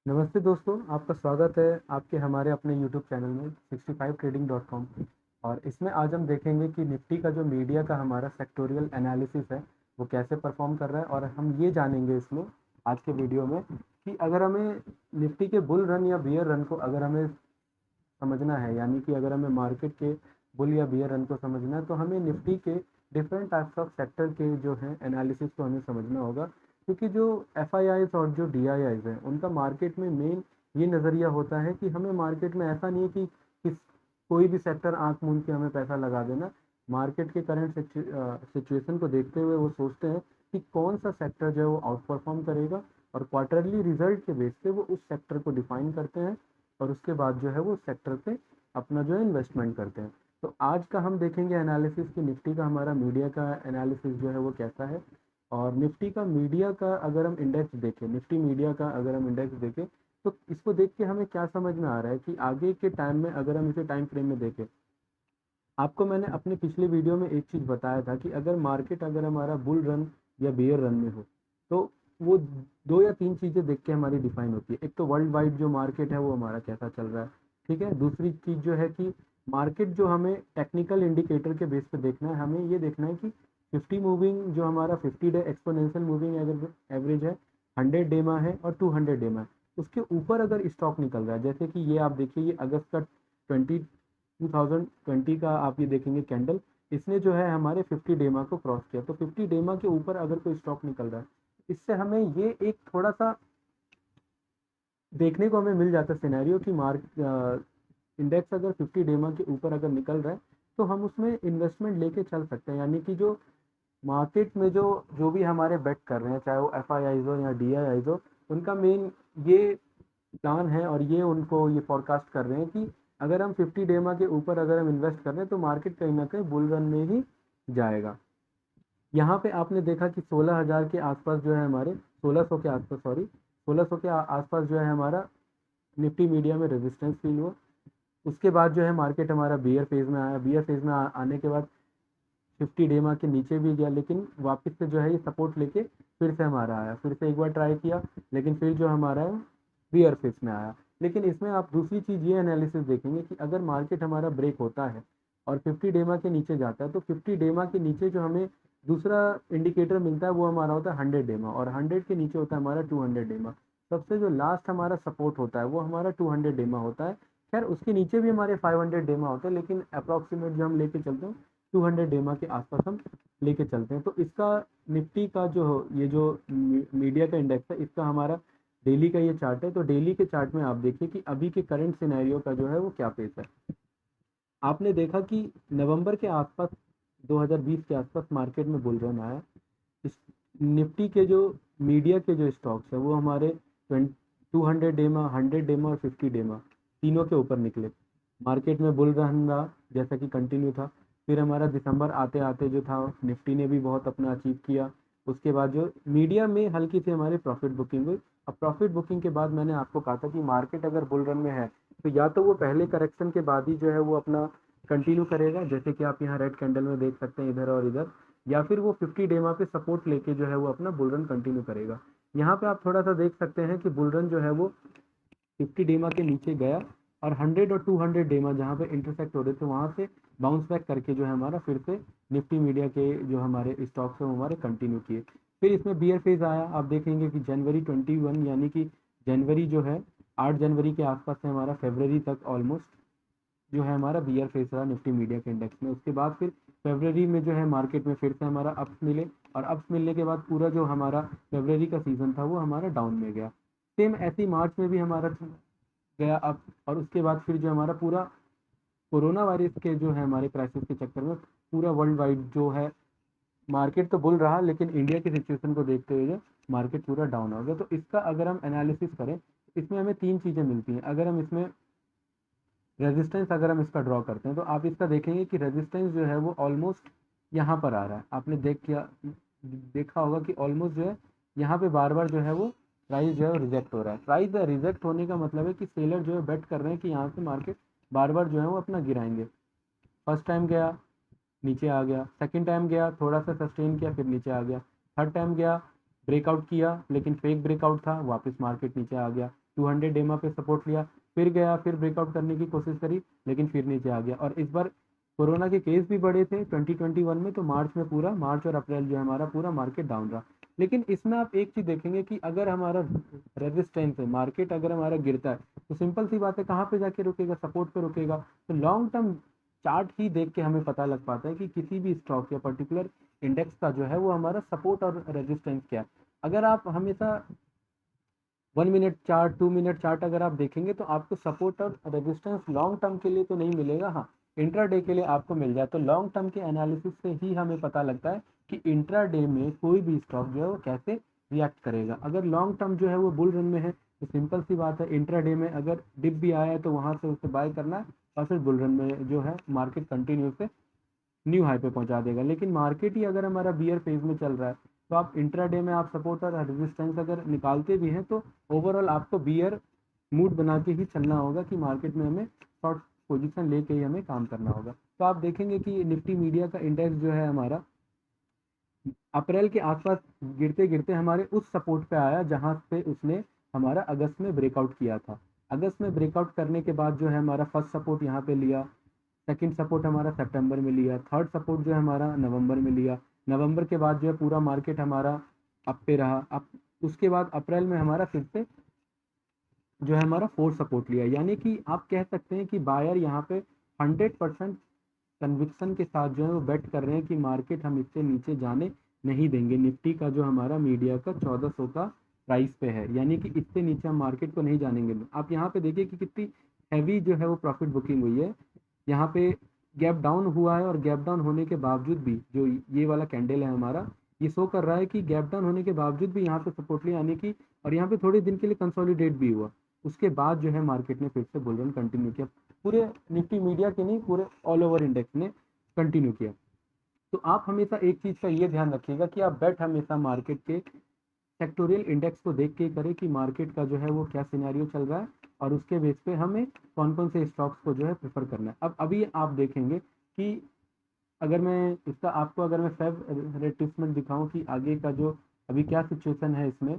नमस्ते दोस्तों, आपका स्वागत है आपके हमारे अपने यूट्यूब चैनल में 65trading.com। और इसमें आज हम देखेंगे कि निफ्टी का जो मीडिया का हमारा सेक्टोरियल एनालिसिस है वो कैसे परफॉर्म कर रहा है। और हम ये जानेंगे इसमें आज के वीडियो में कि अगर हमें निफ्टी के बुल रन या बियर रन को अगर हमें समझना है, यानी कि अगर हमें मार्केट के बुल या बियर रन को समझना है तो हमें निफ्टी के डिफरेंट टाइप्स ऑफ सेक्टर के जो है एनालिसिस को हमें समझना होगा। क्योंकि जो एफ और जो डी हैं उनका मार्केट में मेन ये नज़रिया होता है कि हमें मार्केट में ऐसा नहीं है कि किस कोई भी सेक्टर आंख मूंद के हमें पैसा लगा देना। मार्केट के करंट सिचुएशन को देखते हुए वो सोचते हैं कि कौन सा सेक्टर जो है वो आउट परफॉर्म करेगा, और क्वार्टरली रिजल्ट के बेस पे वो उस सेक्टर को डिफाइन करते हैं और उसके बाद जो है वो सेक्टर पे अपना जो है इन्वेस्टमेंट करते हैं। तो आज का हम देखेंगे एनालिसिस कि निफ्टी का हमारा मीडिया का एनालिसिस जो है वो कैसा है। और निफ्टी का मीडिया का अगर हम इंडेक्स देखें, निफ्टी मीडिया का अगर हम इंडेक्स देखें तो इसको देख के हमें क्या समझ में आ रहा है कि आगे के टाइम में अगर हम इसे टाइम फ्रेम में देखें, आपको मैंने अपने पिछले वीडियो में एक चीज़ बताया था कि अगर मार्केट अगर हमारा बुल रन या बेयर रन में हो तो वो दो या तीन चीज़ें देख के हमारी डिफाइन होती है। एक तो वर्ल्ड वाइड जो मार्केट है वो हमारा कैसा चल रहा है, ठीक है। दूसरी चीज़ जो है कि मार्केट जो हमें टेक्निकल इंडिकेटर के बेस पे देखना है, हमें ये देखना है कि 50 मूविंग जो हमारा 50 डे एक्सपोनेंशियल मूविंग एवरेज है, 100 डेमा है और 200 डेमा है, उसके ऊपर अगर स्टॉक निकल रहा है, जैसे कि ये आप देखिए ये अगस्त का 2020 का आप ये देखेंगे कैंडल, इसने जो है हमारे 50 डेमा को क्रॉस किया। तो 50 डेमा के ऊपर अगर कोई स्टॉक निकल रहा है, इससे हमें ये एक थोड़ा सा देखने को हमें मिल जाता है सिनेरियो कि मार्क इंडेक्स अगर 50 डेमा के ऊपर अगर निकल रहा है तो हम उसमें इन्वेस्टमेंट लेके चल सकते हैं। यानी कि जो मार्केट में जो जो भी हमारे बेट कर रहे हैं, चाहे वो एफ हो या डी हो, उनका मेन ये प्लान है और ये उनको ये फॉरकास्ट कर रहे हैं कि अगर हम 50 डेमा के ऊपर अगर हम इन्वेस्ट कर रहे हैं तो मार्केट कहीं ना कहीं बुल रन में ही जाएगा। यहाँ पे आपने देखा कि 16,000 के आसपास जो है हमारे 1600 के आसपास, सॉरी 1600 के आसपास जो है हमारा निफ्टी मीडिया में रेजिस्टेंस फील हुआ। उसके बाद जो है मार्केट हमारा बियर फेज में आया। बियर फेज में आने के बाद 50 डेमा के नीचे भी गया, लेकिन वापस से जो है ये सपोर्ट लेके फिर से हमारा आया, फिर से एक बार ट्राई किया, लेकिन फिर जो हमारा है बियर फेस में आया। लेकिन इसमें आप दूसरी चीज़ ये एनालिसिस देखेंगे कि अगर मार्केट हमारा ब्रेक होता है और 50 डेमा के नीचे जाता है तो 50 डेमा के नीचे जो हमें दूसरा इंडिकेटर मिलता है वो हमारा होता है 100 डेमा, और 100 के नीचे होता है हमारा 200 डेमा। सबसे जो लास्ट हमारा सपोर्ट होता है वो हमारा 200 डेमा होता है। खैर उसके नीचे भी हमारे 500 डेमा होते हैं, लेकिन अप्रॉक्सीमेट जो हम लेके चलते हैं 200 डेमा के आसपास हम लेके चलते हैं। तो इसका निफ्टी का जो ये जो मीडिया का इंडेक्स है इसका हमारा डेली का ये चार्ट है। तो डेली के चार्ट में आप देखिए कि अभी के करंट सिनेरियो का जो है वो क्या फेस है। आपने देखा कि नवंबर के आसपास 2020 के आसपास मार्केट में बुल रन आया। इस निफ्टी के जो मीडिया के जो स्टॉक्स है वो हमारे 200 डेमा, 100 डेमा और 50 डेमा तीनों के ऊपर निकले। मार्केट में बुल रन रहा जैसा कि कंटिन्यू था। फिर हमारा दिसंबर आते आते जो था निफ्टी ने भी बहुत अपना अचीव किया। उसके बाद जो मीडिया में हल्की सी हमारी प्रॉफिट बुकिंग हुई। अब प्रॉफिट बुकिंग के बाद मैंने आपको कहा था कि मार्केट अगर बुल रन में है तो या तो वो पहले करेक्शन के बाद ही जो है वो अपना कंटिन्यू करेगा, जैसे कि आप यहाँ रेड कैंडल में देख सकते हैं इधर और इधर, या फिर वो 50 डेमा पे सपोर्ट लेके जो है वो अपना बुल रन कंटिन्यू करेगा। यहाँ पे आप थोड़ा सा देख सकते हैं कि बुल रन जो है वो 50 डेमा के नीचे गया और 100 और 200 डेमा जहाँ पे इंटरसेक्ट हो रहे थे वहाँ से बाउंस बैक करके जो है हमारा फिर से निफ्टी मीडिया के जो हमारे स्टॉक्स हैं वो हमारे कंटिन्यू किए। फिर इसमें बियर फेज आया। आप देखेंगे कि जनवरी 21, यानी कि जनवरी जो है 8 जनवरी के आसपास से हमारा फेबररी तक ऑलमोस्ट जो है हमारा बियर फेस रहा निफ्टी मीडिया के इंडेक्स में। उसके बाद फिर फरवरी में जो है मार्केट में फिर से हमारा अप्स मिले, और अप्स मिलने के बाद पूरा जो हमारा फरवरी का सीजन था वो हमारा डाउन में गया। सेम ऐसे ही मार्च में भी हमारा गया अप, और उसके बाद फिर जो हमारा पूरा कोरोना वायरस के जो है हमारे क्राइसिस के चक्कर में पूरा वर्ल्ड वाइड जो है मार्केट तो बुल रहा, लेकिन इंडिया की सिचुएशन को देखते हुए जो मार्केट पूरा डाउन हो गया। तो इसका अगर हम एनालिसिस करें इसमें हमें तीन चीज़ें मिलती हैं। अगर हम इसमें रेजिस्टेंस अगर हम इसका ड्रॉ करते हैं तो आप इसका देखेंगे कि रेजिस्टेंस जो है वो ऑलमोस्ट यहाँ पर आ रहा है। आपने देखा होगा कि ऑलमोस्ट जो है यहाँ पे बार बार जो है वो प्राइस जो है रिजेक्ट हो रहा है। प्राइस रिजेक्ट होने का मतलब है कि सेलर जो है बेट कर रहे हैं कि यहाँ से मार्केट बार बार जो है वो अपना गिराएंगे। फर्स्ट टाइम गया, नीचे आ गया, सेकंड टाइम गया, थोड़ा सा सस्टेन किया, फिर नीचे आ गया, थर्ड टाइम गया, ब्रेकआउट किया लेकिन फेक ब्रेकआउट था, वापस मार्केट नीचे आ गया। 200 डेमा पे सपोर्ट लिया, फिर गया, फिर ब्रेकआउट करने की कोशिश करी लेकिन फिर नीचे आ गया। और इस बार कोरोना के केस भी बढ़े थे 2021 में, तो मार्च और अप्रैल जो है हमारा पूरा मार्केट डाउन रहा। लेकिन इसमें आप एक चीज देखेंगे कि अगर हमारा रेजिस्टेंस है, मार्केट अगर हमारा गिरता है, तो सिंपल सी बात है कहाँ पे जाके रुकेगा, सपोर्ट पे रुकेगा। तो लॉन्ग टर्म चार्ट ही देख के हमें पता लग पाता है कि किसी भी स्टॉक या पर्टिकुलर इंडेक्स का जो है वो हमारा सपोर्ट और रेजिस्टेंस क्या है। अगर आप हमेशा 1 मिनट चार्ट, 2 मिनट चार्ट अगर आप देखेंगे तो आपको सपोर्ट और रेजिस्टेंस लॉन्ग टर्म के लिए तो नहीं मिलेगा, हाँ इंट्राडे के लिए आपको मिल जाए। तो लॉन्ग टर्म के एनालिसिस से ही हमें पता लगता है कि इंट्राडे में कोई भी स्टॉक जो है वो कैसे रिएक्ट करेगा। अगर लॉन्ग टर्म जो है वो बुल रन में है तो सिंपल सी बात है, इंट्राडे में अगर डिप भी आया है तो वहां से उसे बाय करना है, और फिर बुल रन में जो है मार्केट कंटिन्यू से न्यू हाई पे पहुंचा देगा। लेकिन मार्केट ही अगर हमारा बियर फेज में चल रहा है, तो आप इंट्राडे में आप सपोर्ट और रेजिस्टेंस अगर निकालते भी हैं तो ओवरऑल आपको बियर मूड बना के ही चलना होगा कि मार्केट में हमें शॉर्ट पोजीशन लेके ही हमें काम करना होगा। तो आप देखेंगे कि निफ्टी मीडिया का इंडेक्स जो है हमारा अप्रैल के आसपास गिरते गिरते हमारे उस सपोर्ट पे आया जहां पे उसने हमारा अगस्त में ब्रेकआउट किया था। अगस्त में ब्रेकआउट करने के बाद जो है हमारा फर्स्ट सपोर्ट यहाँ पे लिया, सेकंड सपोर्ट हमारा सितंबर में लिया, थर्ड सपोर्ट जो है हमारा नवंबर में लिया। नवंबर के बाद जो है पूरा मार्केट हमारा अप पे रहा। अब उसके बाद अप्रैल में हमारा फिर से जो है हमारा फोर्थ सपोर्ट लिया। यानी कि आप कह सकते हैं कि बायर यहाँ पे 100% कन्विक्शन के साथ जो है वो बेट कर रहे हैं कि मार्केट हम इससे नीचे जाने नहीं देंगे। निफ्टी का जो हमारा मीडिया का 1400 का प्राइस पे है, यानी कि इससे नीचे हम मार्केट को नहीं जाने देंगे। आप यहाँ पे देखिए कि कितनी हैवी जो है वो प्रॉफिट बुकिंग हुई है। यहाँ पे गैप डाउन हुआ है, और गैप डाउन होने के बावजूद भी जो ये वाला कैंडल है हमारा, ये शो कर रहा है कि गैप डाउन होने के बावजूद भी यहाँ पे सपोर्ट लिया, यानी कि और यहाँ पे थोड़े दिन के लिए कंसोलिडेट भी हुआ। उसके बाद जो है मार्केट ने फिर से बुल रन कंटिन्यू किया। पूरे निफ्टी मीडिया के नहीं, पूरे ऑल ओवर इंडेक्स ने कंटिन्यू किया। तो आप हमेशा एक चीज़ का ये ध्यान रखिएगा कि आप बेट हमेशा मार्केट के सेक्टोरियल इंडेक्स को देख के करें कि मार्केट का जो है वो क्या सिनेरियो चल रहा है, और उसके बेस पे हमें कौन कौन से स्टॉक्स को जो है प्रेफर करना है। अब अभी आप देखेंगे कि अगर मैं इसका आपको अगर मैं फेब रेट्रेसमेंट दिखाऊं कि आगे का जो अभी क्या सिचुएशन है इसमें,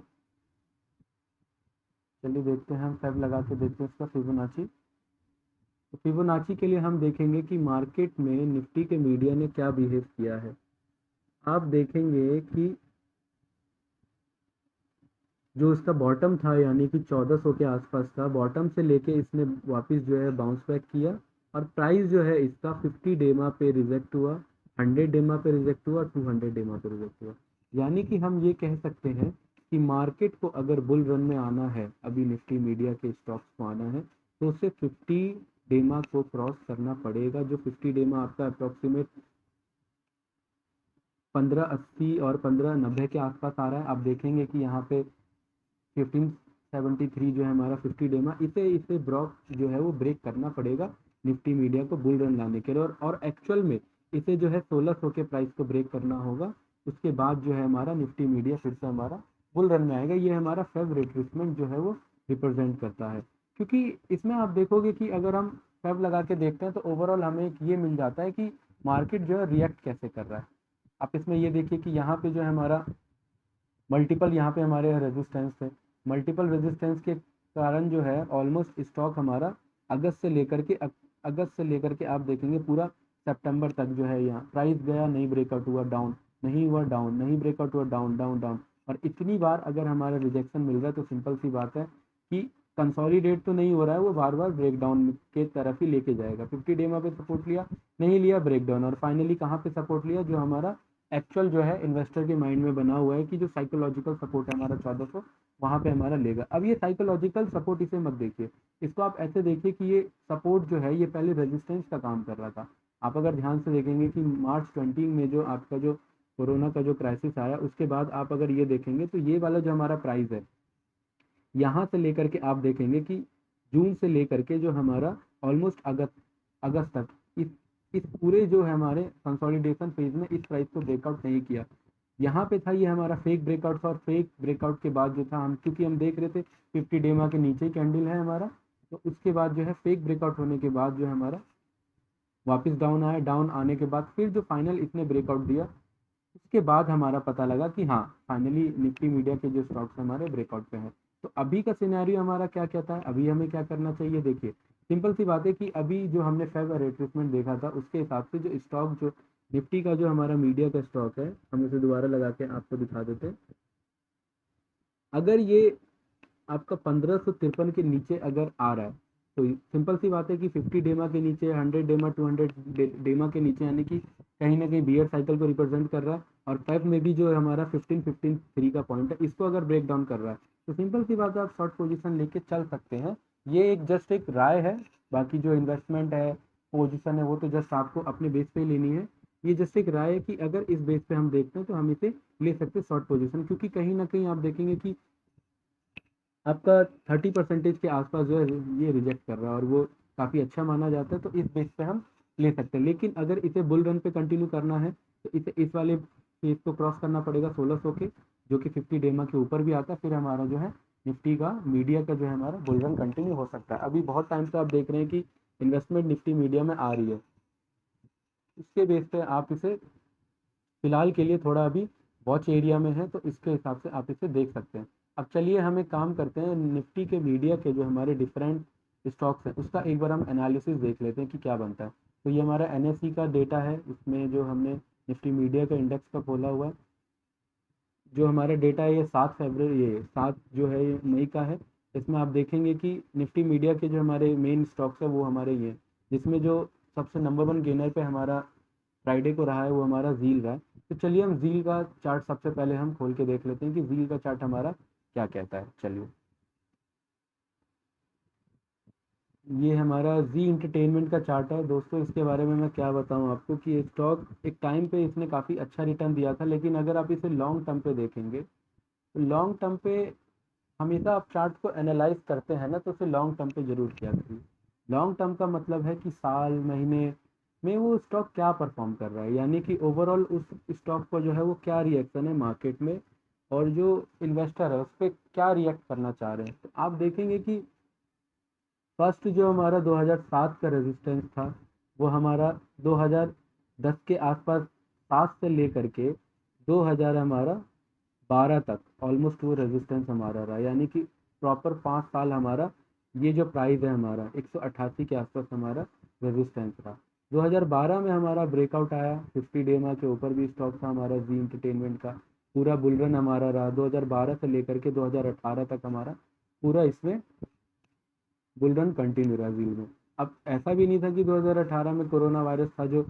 चलिए देखते हैं, हम फेब लगा के देखते हैं इसका फिबोनाची। तो फिबोनाची के लिए हम देखेंगे कि मार्केट में निफ्टी के मीडिया ने क्या बिहेव किया है। आप देखेंगे कि जो इसका बॉटम था यानी कि 1400 के आसपास था, बॉटम से लेके इसने वापस जो है बाउंस बैक किया, और प्राइस जो है इसका 50 डेमा पे रिजेक्ट हुआ, 100 डेमा पे रिजेक्ट हुआ, 200 डेमा पे रिजेक्ट हुआ। यानी कि हम ये कह सकते हैं कि मार्केट को अगर बुल रन में आना है, अभी निफ्टी मीडिया के स्टॉक्स को आना है, तो उसे 50 डेमा को क्रॉस करना पड़ेगा। जो 50 डेमा आपका अप्रोक्सीमेट 1580 और 1590 के आसपास आ रहा है। आप देखेंगे कि यहाँ पे 1573 जो है हमारा 50 डेमा, इसे इसे ब्रॉक जो है वो ब्रेक करना पड़ेगा निफ्टी मीडिया को बुल रन लाने के लिए। और एक्चुअल में इसे जो है 1600 के प्राइस को ब्रेक करना होगा। उसके बाद जो है हमारा निफ्टी मीडिया फिर से हमारा बुल रन में आएगा। ये हमारा फेब रिट्रेसमेंट जो है वो रिप्रेजेंट करता है। क्योंकि इसमें आप देखोगे कि अगर हम फेब लगा के देखते हैं तो ओवरऑल हमें एक ये मिल जाता है कि मार्केट जो है रिएक्ट कैसे कर रहा है। आप इसमें ये देखिए कि यहाँ पे जो है हमारा मल्टीपल यहाँ पे हमारे रेजिस्टेंस है। मल्टीपल रेजिस्टेंस के कारण जो है ऑलमोस्ट स्टॉक हमारा अगस्त से लेकर के अगस्त से लेकर के आप देखेंगे पूरा सितंबर तक जो है यहाँ प्राइस गया, नहीं ब्रेकआउट हुआ, डाउन नहीं हुआ, डाउन नहीं ब्रेकआउट हुआ, डाउन डाउन डाउन। और इतनी बार अगर हमारा रिजेक्शन मिल रहा है तो सिंपल सी बात है कि कंसोलिडेट तो नहीं हो रहा है, वो बार बार ब्रेकडाउन के तरफ ही लेके जाएगा। 50 डेमा पे सपोर्ट लिया, नहीं लिया, ब्रेकडाउन। और फाइनली कहाँ पे सपोर्ट लिया, जो हमारा एक्चुअल जो है इन्वेस्टर के माइंड में बना हुआ है कि जो साइकोलॉजिकल सपोर्ट है हमारा 1400, वहां पे हमारा लेगा। अब ये साइकोलॉजिकल सपोर्ट इसे मत देखिए, इसको आप ऐसे देखिए कि ये सपोर्ट जो है ये पहले रेजिस्टेंस का काम कर रहा था। आप अगर ध्यान से देखेंगे कि मार्च 20 में जो आपका जो कोरोना का जो क्राइसिस आया, उसके बाद आप अगर ये देखेंगे तो ये वाला जो हमारा प्राइस है, यहाँ से लेकर के आप देखेंगे कि जून से लेकर के जो हमारा ऑलमोस्ट अगस्त अगस्त तक इस पूरे जो है हमारे कंसोलिडेशन फेज में इस प्राइस को ब्रेकआउट नहीं किया। यहाँ पे था ये हमारा फेक ब्रेकआउट था, और फेक ब्रेकआउट के बाद जो था हम क्योंकि हम देख रहे थे 50 डेमा के नीचे ही कैंडल है हमारा, तो उसके बाद जो है फेक ब्रेकआउट होने के बाद जो है हमारा वापस डाउन आया। डाउन आने के बाद फिर जो फाइनल इसने ब्रेकआउट दिया उसके बाद हमारा पता लगा कि हाँ फाइनली निफ्टी मीडिया के जो स्टॉक्स हमारे ब्रेकआउट पे हैं। तो अभी का सिनेरियो हमारा क्या कहता है, अभी हमें क्या करना चाहिए? देखिए सिंपल सी बात है कि अभी जो हमने फेब रिट्रेसमेंट देखा था उसके हिसाब से जो स्टॉक जो निफ्टी का जो हमारा मीडिया का स्टॉक है, हम इसे दोबारा लगा के आपको दिखा देते हैं। अगर ये आपका 1553 के नीचे अगर आ रहा है तो सिंपल सी बात है कि 50 डेमा के नीचे, 100 डेमा, 200 डेमा के नीचे, यानी कि कहीं ना कहीं बियर साइकिल को रिप्रेजेंट कर रहा है। और पैप में भी जो हमारा 15-15-3 का पॉइंट है इसको अगर ब्रेक डाउन कर रहा है तो सिंपल सी बात है आप शॉर्ट पोजीशन लेके चल सकते हैं। ये एक जस्ट एक राय है, बाकी जो इन्वेस्टमेंट है, पोजीशन है, वो तो जस्ट आपको अपने बेस पे ही लेनी है। ये जस्ट एक राय है कि अगर इस बेस पे हम देखते हैं तो हम इसे ले सकते हैं शॉर्ट पोजीशन, क्योंकि कहीं ना कहीं आप देखेंगे कि आपका 30% के आसपास जो है ये रिजेक्ट कर रहा है और वो काफ़ी अच्छा माना जाता है, तो इस बेस पे हम ले सकते हैं। लेकिन अगर इसे बुल रन पे कंटिन्यू करना है तो इसे इस वाले फेज को क्रॉस करना पड़ेगा 1600 के, जो कि 50 डेमा के ऊपर भी आता है, फिर हमारा जो है निफ्टी का मीडिया का जो है हमारा बुल रन कंटिन्यू हो सकता है। अभी बहुत टाइम से आप देख रहे हैं कि इन्वेस्टमेंट निफ्टी मीडिया में आ रही है, इसके बेस पे आप इसे फिलहाल के लिए थोड़ा अभी वॉच एरिया में है, तो इसके हिसाब से आप इसे देख सकते हैं। अब चलिए हम एक काम करते हैं, निफ्टी के मीडिया के जो हमारे डिफरेंट स्टॉक्स हैं उसका एक बार हम एनालिसिस देख लेते हैं कि क्या बनता है। तो ये हमारा एनएसई का डेटा है, इसमें जो हमने निफ्टी मीडिया का इंडेक्स का खोला हुआ है। जो हमारा डेटा है ये 7 फरवरी, ये 7 जो है ये मई का है। इसमें आप देखेंगे कि निफ्टी मीडिया के जो हमारे मेन स्टॉक्स है वो हमारे ये हैं, जिसमें जो सबसे नंबर वन गेनर पे हमारा फ्राइडे को रहा है वो हमारा जील रहा है। तो चलिए हम जील का चार्ट सबसे पहले हम खोल के देख लेते हैं कि जील का चार्ट हमारा क्या कहता है। चलिए, ये हमारा जी इंटरटेनमेंट का चार्ट है दोस्तों। इसके बारे में मैं क्या बताऊं आपको कि ये स्टॉक एक टाइम पे इसने काफ़ी अच्छा रिटर्न दिया था, लेकिन अगर आप इसे लॉन्ग टर्म पे देखेंगे तो लॉन्ग टर्म पे हमेशा आप चार्ट को एनालाइज करते हैं ना, तो उसे लॉन्ग टर्म पे जरूर किया करिए। लॉन्ग टर्म का मतलब है कि साल महीने में वो स्टॉक क्या परफॉर्म कर रहा है, यानी कि ओवरऑल उस स्टॉक को जो है वो क्या रिएक्शन है मार्केट में, और जो इन्वेस्टर है उस पर क्या रिएक्ट करना चाह रहे हैं। तो आप देखेंगे कि फर्स्ट जो हमारा 2007 का रेजिस्टेंस था वो हमारा 2010 के आसपास 7 से लेकर के 2000 हमारा 12 तक ऑलमोस्ट वो रेजिस्टेंस हमारा रहा, यानी कि प्रॉपर 5 साल हमारा ये जो प्राइस है हमारा 188 के आसपास हमारा रेजिस्टेंस रहा। 2012 में हमारा ब्रेकआउट आया, 50 डेमा के ऊपर भी स्टॉक था हमारा जी इंटरटेनमेंट का। पूरा बुल रन हमारा रहा 2012 से लेकर के 2018 तक हमारा पूरा इसमें बुल रन कंटिन्यू रहा जील में। अब ऐसा भी नहीं था कि 2018 में कोरोना वायरस था जो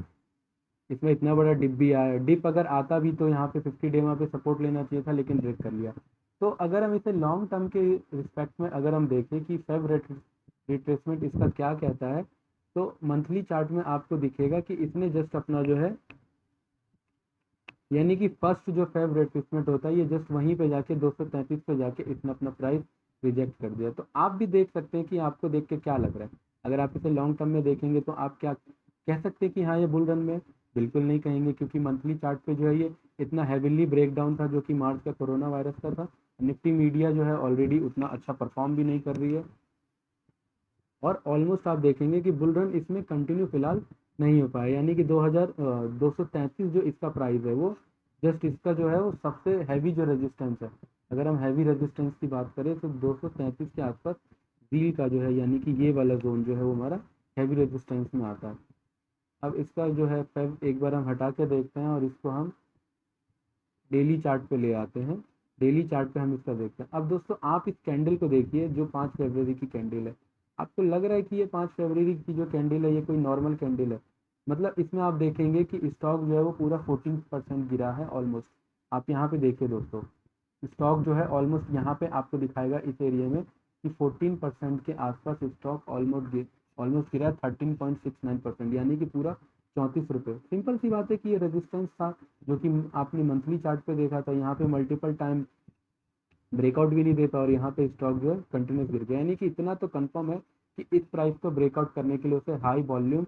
इसमें इतना बड़ा डिप भी आया। डिप अगर आता भी तो यहाँ पे 50 डेमा पे सपोर्ट लेना चाहिए था, लेकिन ब्रेक कर लिया। तो अगर हम इसे लॉन्ग टर्म के रिस्पेक्ट में अगर हम देखें कि फेब रिट्रेसमेंट इसका क्या कहता है, तो मंथली चार्ट में आपको दिखेगा कि इसने जस्ट अपना जो है, यानी कि फर्स्ट जो फेब रिट्रेसमेंट होता है ये जस्ट वहीं पे जाके 233 पे जाके इसने अपना प्राइस रिजेक्ट कर दिया। तो आप भी देख सकते हैं कि आपको देख के क्या लग रहा है। अगर आप इसे लॉन्ग टर्म में देखेंगे तो आप क्या कह सकते हैं कि हाँ ये बुल रन में? बिल्कुल नहीं कहेंगे, क्योंकि मंथली चार्ट पे जो है ये इतना हैविली ब्रेक डाउन था जो कि मार्च का कोरोना वायरस का था। निफ्टी मीडिया जो है ऑलरेडी उतना अच्छा परफॉर्म भी नहीं कर रही है, और ऑलमोस्ट आप देखेंगे कि बुल रन इसमें कंटिन्यू फिलहाल नहीं हो पाया, यानी कि 2,233 जो इसका प्राइस है वो जस्ट इसका जो है वो सबसे हैवी जो रेजिस्टेंस है। अगर हम हैवी रेजिस्टेंस की बात करें तो 233 के आसपास डील का जो है, यानी कि ये वाला जोन जो है वो हमारा हैवी रेजिस्टेंस में आता है। अब इसका जो है एक बार हम हटा के देखते हैं और इसको हम डेली चार्ट पे ले आते हैं। डेली चार्ट पे हम इसका देखते हैं। अब दोस्तों आप इस कैंडल को देखिए जो 5 फरवरी की कैंडल है। आपको लग रहा है कि ये 5 फरवरी की जो कैंडल है ये कोई नॉर्मल कैंडल है? मतलब इसमें आप देखेंगे कि स्टॉक जो है वो पूरा 14% गिरा है ऑलमोस्ट। आप यहाँ पे देखिए दोस्तों, स्टॉक जो है ऑलमोस्ट यहाँ पे आपको दिखाएगा इस एरिया में कि 14% के आसपास स्टॉक ऑलमोस्ट गिरा है 13.69%, यानी कि पूरा 34 रुपये। सिंपल सी बात है कि ये रेजिस्टेंस था जो कि आपने मंथली चार्ट पे देखा था, यहाँ पे मल्टीपल टाइम ब्रेकआउट भी नहीं देता और यहाँ पे स्टॉक जो है कंटिन्यूस गिर गया, यानी कि इतना तो कंफर्म है कि इस प्राइस को ब्रेकआउट करने के लिए उसे हाई वॉल्यूम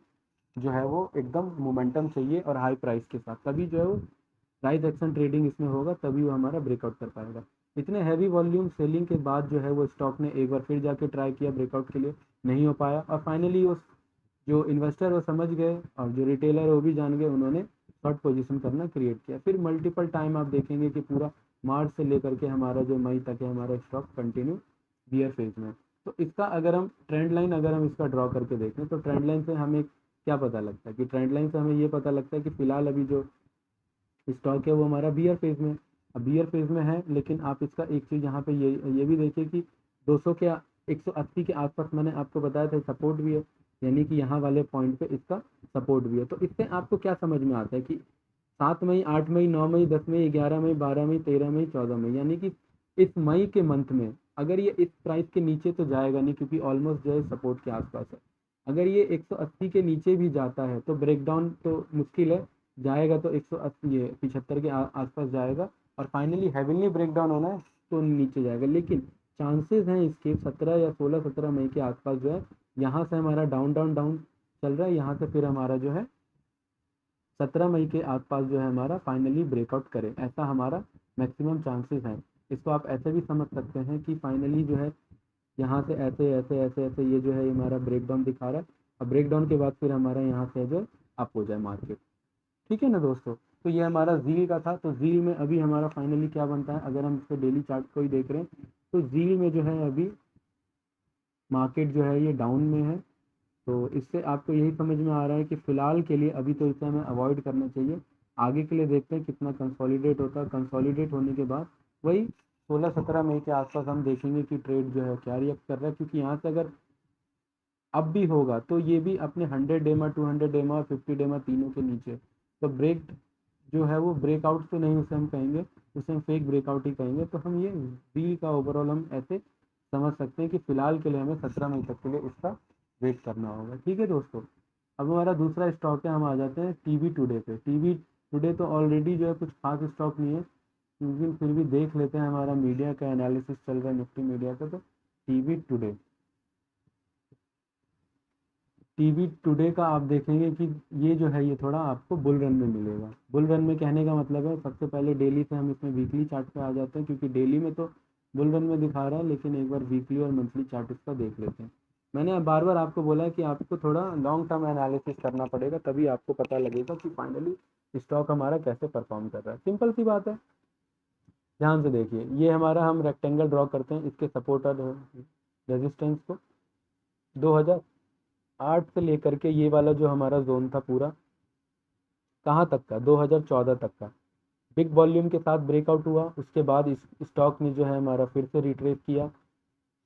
जो है वो एकदम मोमेंटम चाहिए और हाई प्राइस के साथ, तभी जो है वो प्राइस एक्शन ट्रेडिंग इसमें होगा, तभी वो हमारा ब्रेकआउट कर पाएगा। इतने हैवी वॉल्यूम सेलिंग के बाद जो है वो स्टॉक ने एक बार फिर जाके ट्राई किया ब्रेकआउट के लिए, नहीं हो पाया, और फाइनली उस जो इन्वेस्टर वो समझ गए और जो रिटेलर वो भी जान गए, उन्होंने शॉर्ट पोजीशन करना क्रिएट किया। फिर मल्टीपल टाइम आप देखेंगे कि पूरा मार्च से लेकर के हमारा जो मई तक है हमारा स्टॉक कंटिन्यू बियर फेज में। तो इसका अगर हम ट्रेंड लाइन अगर हम इसका ड्रॉ करके देखें तो ट्रेंड लाइन से हमें क्या पता लगता है कि ट्रेंड लाइन से हमें ये पता लगता है कि फिलहाल अभी जो स्टॉक है वो हमारा बियर फेज में, अब बियर फेज में है। लेकिन आप इसका एक चीज़ यहाँ पे ये भी देखिए कि 200 के 180 के आसपास मैंने आपको बताया था सपोर्ट भी है, यानी कि यहाँ वाले पॉइंट पे इसका सपोर्ट भी है। तो इससे आपको क्या समझ में आता है कि 7 मई, 8 मई, 9 मई, 10 मई, 11 मई, 12 मई, 13 मई, 14 मई, यानी कि इस मई के मंथ में अगर ये इस प्राइस के नीचे तो जाएगा नहीं, क्योंकि ऑलमोस्ट जो है सपोर्ट के आसपास है। अगर ये 180 के नीचे भी जाता है तो ब्रेकडाउन तो मुश्किल है, जाएगा तो 180 ये 75 के आसपास जाएगा, और फाइनली हेविली ब्रेकडाउन होना है तो नीचे जाएगा। लेकिन चांसेस हैं इसके 17 या 16-17 मई के आसपास जो है यहाँ से हमारा डाउन डाउन डाउन चल रहा है, यहाँ से फिर हमारा जो है 17 मई के आसपास जो है हमारा फाइनली ब्रेकआउट करे, ऐसा हमारा मैक्सिमम चांसेस हैं। इसको आप ऐसे भी समझ सकते हैं कि फाइनली जो है यहाँ से ऐसे ऐसे ऐसे ऐसे ये जो है हमारा ब्रेकडाउन दिखा रहा है, और ब्रेकडाउन के बाद फिर हमारा यहाँ से जो अप हो जाए मार्केट। ठीक है ना दोस्तों, तो ये हमारा जील का था। तो जील में अभी हमारा फाइनली क्या बनता है, अगर हम इसके डेली चार्ट को ही देख रहे हैं तो जील में जो है अभी मार्केट जो है ये डाउन में है। तो इससे आपको यही समझ में आ रहा है कि फ़िलहाल के लिए अभी तो इसे हमें अवॉइड करना चाहिए। आगे के लिए देखते हैं कितना कंसोलिडेट होता है, कंसोलिडेट होने के बाद वही 16-17 मई के आसपास हम देखेंगे कि ट्रेड जो है क्या रिएक्ट कर रहा है, क्योंकि यहाँ से अगर अब भी होगा तो ये भी अपने 100 डेमा, 200 डेमा और 50 डेमा तीनों के नीचे। तो ब्रेक जो है वो ब्रेकआउट तो नहीं उसे हम कहेंगे, उसे हम फेक ब्रेकआउट ही कहेंगे। तो हम ये डी का ओवरऑल हम ऐसे समझ सकते हैं कि फ़िलहाल के लिए हमें 17 मई तक के लिए इसका वेट करना होगा। ठीक है दोस्तों, अब हमारा दूसरा स्टॉक है, हम आ जाते हैं टीवी टुडे पे। टीवी टुडे तो ऑलरेडी जो है कुछ खास स्टॉक नहीं है, लेकिन फिर भी देख लेते हैं हमारा मीडिया का एनालिसिस चल रहा है निफ्टी मीडिया का। तो टीवी टुडे, टीवी टुडे का आप देखेंगे कि ये जो है ये थोड़ा आपको बुल रन में मिलेगा। बुल रन में कहने का मतलब है, सबसे पहले डेली से हम इसमें वीकली चार्ट पे आ जाते हैं, क्योंकि डेली में तो बुल रन में दिखा रहा है, लेकिन एक बार वीकली और मंथली चार्ट इसका देख लेते हैं। मैंने बार बार आपको बोला है कि आपको थोड़ा लॉन्ग टर्म एनालिसिस करना पड़ेगा, तभी आपको पता लगेगा कि फाइनली स्टॉक हमारा कैसे परफॉर्म कर रहा है। सिंपल सी बात है, ध्यान से देखिए, ये हमारा हम रेक्टेंगल ड्रॉ करते हैं इसके सपोर्ट और रेजिस्टेंस को। 2008 से लेकर के ये वाला जो हमारा जोन था पूरा कहाँ तक का, 2014 तक का बिग वॉल्यूम के साथ ब्रेकआउट हुआ। उसके बाद इस स्टॉक ने जो है हमारा फिर से रिट्रेस किया,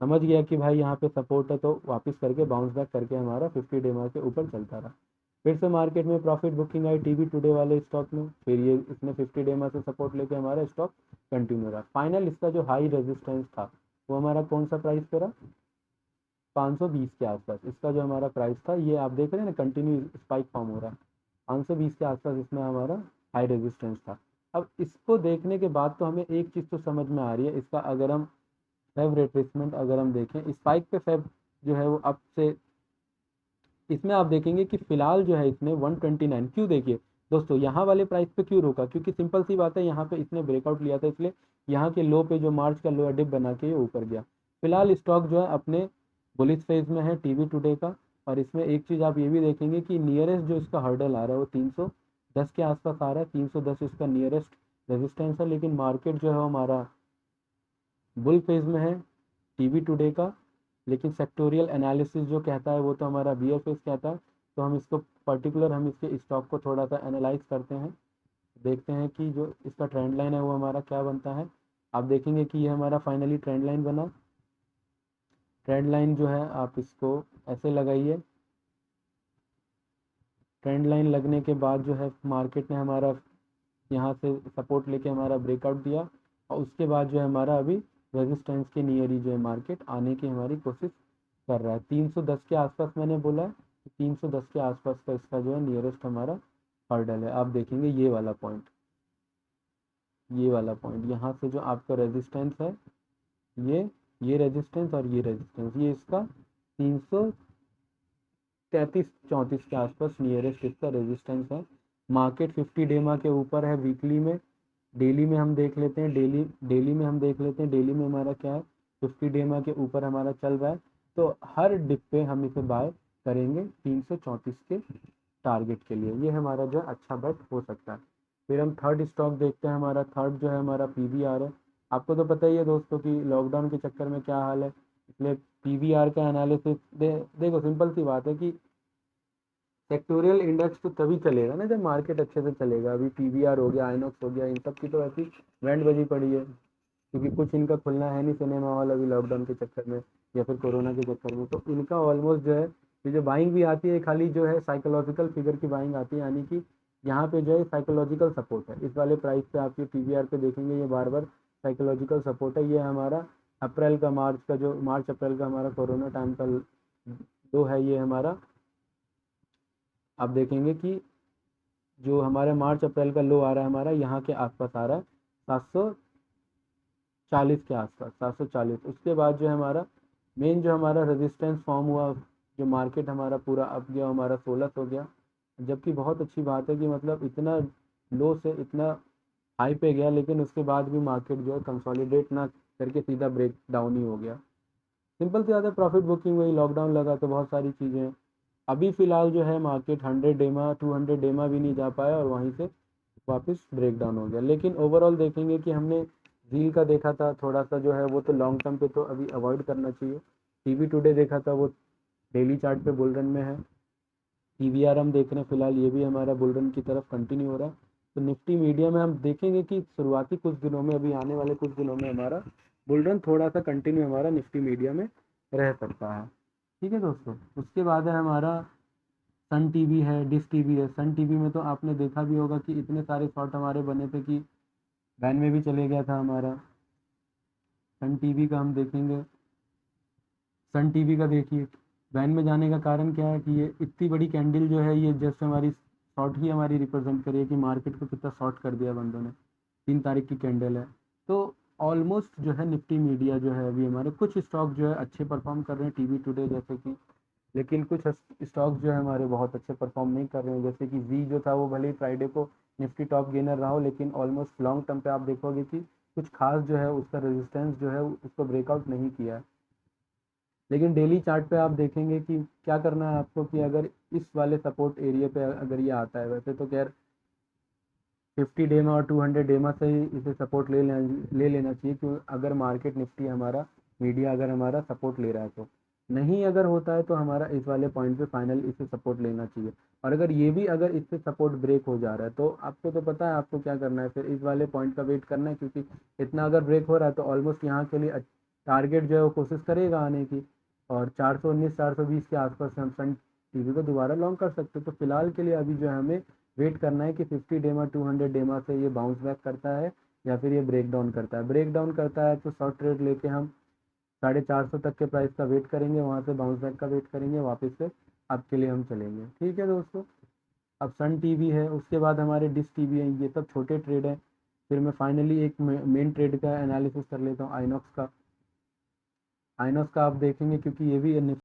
समझ गया कि भाई यहाँ पे सपोर्ट है, तो वापस करके बाउंस बैक करके हमारा 50 डेमा के ऊपर चलता रहा। फिर से मार्केट में प्रॉफिट बुकिंग आई टीवी टुडे वाले स्टॉक में, फिर ये इसने 50 डेमा से सपोर्ट लेके हमारा स्टॉक कंटिन्यू रहा। फाइनल इसका जो हाई रेजिस्टेंस था वो हमारा कौन सा प्राइस पे रहा, 520 के आसपास इसका जो हमारा प्राइस था। ये आप देख रहे हैं ना, कंटिन्यू स्पाइक फॉर्म हो रहा है, 520 के आसपास इसमें हमारा हाई रेजिस्टेंस था। अब इसको देखने के बाद तो हमें एक चीज़ तो समझ में आ रही है, इसका अगर हम फेब रिट्रेसमेंट अगर हम देखें स्पाइक पे फेब जो है वो अब से, इसमें आप देखेंगे कि फिलहाल जो है इसने 129, क्यों देखिए दोस्तों यहाँ वाले प्राइस पे क्यों रोका, क्योंकि सिंपल सी बात है, यहाँ पे इसने ब्रेकआउट लिया था, इसलिए यहाँ के लो पे जो मार्च का लोअर डिप बना के ये ऊपर गया। फिलहाल स्टॉक जो है अपने बुलिश फेज में है टीवी टुडे का। और इसमें एक चीज़ आप ये भी देखेंगे कि नियरेस्ट जो इसका हर्डल आ रहा है वो 310 के आसपास आ रहा है, 310 इसका नियरेस्ट रेजिस्टेंस है। लेकिन मार्केट जो है हमारा बुल फेज में है टीवी टुडे का, लेकिन सेक्टोरियल एनालिसिस जो कहता है वो तो हमारा बियर फेज कहता है। तो हम इसको पर्टिकुलर हम इसके स्टॉक को थोड़ा सा एनालाइज करते हैं, देखते हैं कि जो इसका ट्रेंड लाइन है वो हमारा क्या बनता है। आप देखेंगे कि ये हमारा फाइनली ट्रेंड लाइन बना। ट्रेंड लाइन जो है आप इसको ऐसे लगाइए, ट्रेंड लाइन लगने के बाद जो है मार्केट ने हमारा यहाँ से सपोर्ट लेके हमारा ब्रेकआउट दिया, और उसके बाद जो है हमारा अभी रेजिस्टेंस के नियर ही जो है मार्केट आने की हमारी कोशिश कर रहा है। 310 के आसपास मैंने बोला है, 310 के आसपास का इसका जो है नियरेस्ट हमारा हर्डल है। आप देखेंगे ये वाला पॉइंट, ये वाला पॉइंट यहाँ से जो आपका रेजिस्टेंस है, ये रेजिस्टेंस और ये रेजिस्टेंस, ये इसका 333-34 के आसपास नियरेस्ट इसका रेजिस्टेंस है। मार्केट 50 डेमा के ऊपर है वीकली में। डेली में हम देख लेते हैं, डेली में हम देख लेते हैं, डेली में हमारा क्या है, 50 डेमा के ऊपर हमारा चल रहा है। तो हर डिप पे हम इसे बाय करेंगे 334 के टारगेट के लिए, ये हमारा जो है अच्छा बेट हो सकता है। फिर हम थर्ड स्टॉक देखते हैं, हमारा थर्ड जो है हमारा पीवीआर है। आपको तो पता ही है दोस्तों कि लॉकडाउन के चक्कर में क्या हाल है, इसलिए पीवीआर का एनालिसिस देखो सिंपल सी बात है कि सेक्टोरियल इंडेक्स तो तभी चलेगा ना जब मार्केट अच्छे से चलेगा। अभी पीवीआर हो गया, आइनॉक्स हो गया, इन सब की तो ऐसी बैंड बजी पड़ी है, क्योंकि कुछ इनका खुलना है नहीं सिनेमा हॉल अभी लॉकडाउन के चक्कर में या फिर कोरोना के चक्कर में, तो इनका ऑलमोस्ट जो है ये जो बाइंग भी आती है खाली जो है साइकोलॉजिकल फिगर की बाइंग आती है, यानी कि यहाँ पे जो है साइकोलॉजिकल सपोर्ट है। इस वाले प्राइस पे आप ये पीवीआर पे देखेंगे ये बार बार साइकोलॉजिकल सपोर्ट है। ये हमारा अप्रैल का मार्च का जो मार्च अप्रैल का हमारा कोरोना टाइम का जो है ये हमारा, आप देखेंगे कि जो हमारे मार्च अप्रैल का लो आ रहा है हमारा यहाँ के आसपास आ रहा है 740 के आसपास, 740। उसके बाद जो है हमारा मेन जो हमारा रेजिस्टेंस फॉर्म हुआ, जो मार्केट हमारा पूरा अप गया हमारा 16 हो गया, जबकि बहुत अच्छी बात है कि मतलब इतना लो से इतना हाई पे गया, लेकिन उसके बाद भी मार्केट जो है कंसोलिडेट ना करके सीधा ब्रेक डाउन ही हो गया। सिंपल से ज़्यादा प्रॉफिट बुकिंग हुई, लॉकडाउन लगा तो बहुत सारी चीज़ें हैं। अभी फ़िलहाल जो है मार्केट 100 डेमा 200 डेमा भी नहीं जा पाया और वहीं से वापस ब्रेक डाउन हो गया। लेकिन ओवरऑल देखेंगे कि हमने जील का देखा था थोड़ा सा जो है वो तो लॉन्ग टर्म पे तो अभी अवॉइड करना चाहिए। टीवी टुडे देखा था वो डेली चार्ट पे बुल रन में है। पीवीआर हम देख रहे हैं फिलहाल ये भी हमारा बुल रन की तरफ कंटिन्यू हो रहा है। तो निफ्टी मीडिया में हम देखेंगे कि शुरुआती कुछ दिनों में, अभी आने वाले कुछ दिनों में हमारा बुल रन थोड़ा सा कंटिन्यू हमारा निफ्टी मीडिया में रह सकता है। ठीक है दोस्तों, उसके बाद है हमारा सन टीवी है, डिश टीवी है। सन टीवी में तो आपने देखा भी होगा कि इतने सारे शॉट हमारे बने थे कि बैन में भी चले गया था हमारा। सन टीवी का हम देखेंगे, सन टीवी का देखिए बैन में जाने का कारण क्या है कि ये इतनी बड़ी कैंडल जो है ये जस्ट हमारी शॉर्ट ही हमारी रिप्रेजेंट करी है कि मार्केट को कितना शॉर्ट कर दिया बंदों ने। 3 तारीख की कैंडल है। तो ऑलमोस्ट जो है निफ्टी मीडिया जो है अभी हमारे कुछ स्टॉक जो है अच्छे परफॉर्म कर रहे हैं, टीवी टुडे जैसे कि, लेकिन कुछ स्टॉक जो है हमारे बहुत अच्छे परफॉर्म नहीं कर रहे हैं, जैसे कि जी जो था वो भले ही फ्राइडे को निफ्टी टॉप गेनर रहा हो, लेकिन ऑलमोस्ट लॉन्ग टर्म पे आप देखोगे कि कुछ खास जो है उसका रेजिस्टेंस जो है उसको ब्रेकआउट नहीं किया है। लेकिन डेली चार्ट पे आप देखेंगे कि क्या करना है आपको कि अगर इस वाले सपोर्ट एरिया पे अगर ये आता है, वैसे तो खैर 50 डेमा और 200 डेमा से ही इसे सपोर्ट ले लेना चाहिए, क्यों अगर मार्केट निफ्टी हमारा मीडिया अगर हमारा सपोर्ट ले रहा है तो। नहीं अगर होता है तो हमारा इस वाले पॉइंट पे फाइनल इसे सपोर्ट लेना चाहिए। और अगर ये भी अगर इससे सपोर्ट ब्रेक हो जा रहा है तो आपको तो पता है आपको क्या करना है, फिर इस वाले पॉइंट का वेट करना है, क्योंकि इतना अगर ब्रेक हो रहा है तो ऑलमोस्ट यहाँ के लिए टारगेट जो है वो कोशिश करेगा आने की, और 419 420 के आसपास से हम सन टीवी को दोबारा लॉन्ग कर सकते हैं। तो फिलहाल के लिए अभी जो है हमें वेट करना है कि 50 डेमा 200 डेमा से ये बाउंस बैक करता है या फिर ये ब्रेक डाउन करता है। ब्रेक डाउन करता है तो शॉर्ट ट्रेड लेके हम 450 तक के प्राइस का वेट करेंगे, वहाँ से बाउंस बैक का वेट करेंगे, वापस से आपके लिए हम चलेंगे। ठीक है दोस्तों, अब सन टीवी है, उसके बाद हमारे डिश टीवी है, ये सब छोटे ट्रेड हैं। फिर मैं फाइनली एक मेन ट्रेड का एनालिसिस कर लेता हूँ आइनॉक्स का। आइनॉक्स का आप देखेंगे क्योंकि ये भी